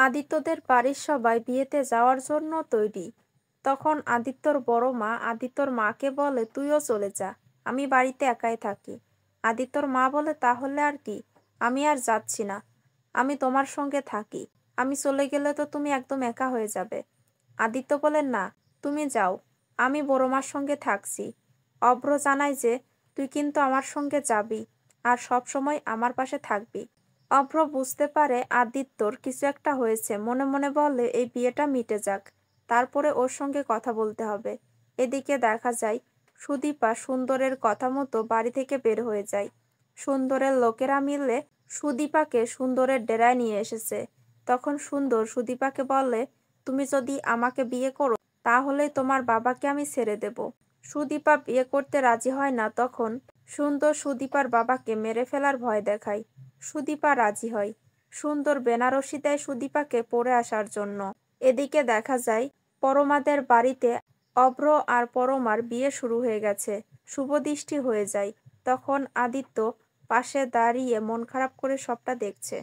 আদিত্যদের বাড়ির সবাই বিয়েতে যাওয়ার জন্য তৈরি। তখন আদিত্যর বড় মা আদিত্যর মাকে বলে, তুইও চলে যা, আমি বাড়িতে একাই থাকি। আদিত্যর মা বলে, তাহলে আর কি, আমি আর যাচ্ছি না, আমি তোমার সঙ্গে থাকি। আমি চলে গেলে তো তুমি একদম একা হয়ে যাবে। আদিত্য বলে, না, তুমি যাও, আমি বড় মার সঙ্গে থাকছি। অভ্র জানায় যে, তুই কিন্তু আমার সঙ্গে যাবি আর সব সময় আমার পাশে থাকবি। অভ্র বুঝতে পারে আদিত্যর কিছু একটা হয়েছে, মনে মনে বলে এই বিয়েটা মিটে যাক, তারপরে ওর সঙ্গে কথা বলতে হবে। এদিকে দেখা যায় সুদীপা সুন্দরের কথা মতো বাড়ি থেকে বের হয়ে যায়। সুন্দরের লোকেরা মিলে সুদীপাকে সুন্দরের ডেরায় নিয়ে এসেছে। তখন সুন্দর সুদীপাকে বলে, তুমি যদি আমাকে বিয়ে করো তাহলে তোমার বাবাকে আমি ছেড়ে দেব। সুদীপা বিয়ে করতে রাজি হয় না। তখন সুন্দর সুদীপার বাবাকে মেরে ফেলার ভয় দেখায়। সুদীপা রাজি হয়। সুন্দর বেনারসি দেয় সুদীপাকে পরে আসার জন্য। এদিকে দেখা যায় পরমাদের বাড়িতে অভ্র আর পরমার বিয়ে শুরু হয়ে গেছে। শুভদৃষ্টি হয়ে যায়। তখন আদিত্য পাশে দাঁড়িয়ে মন খারাপ করে সবটা দেখছে।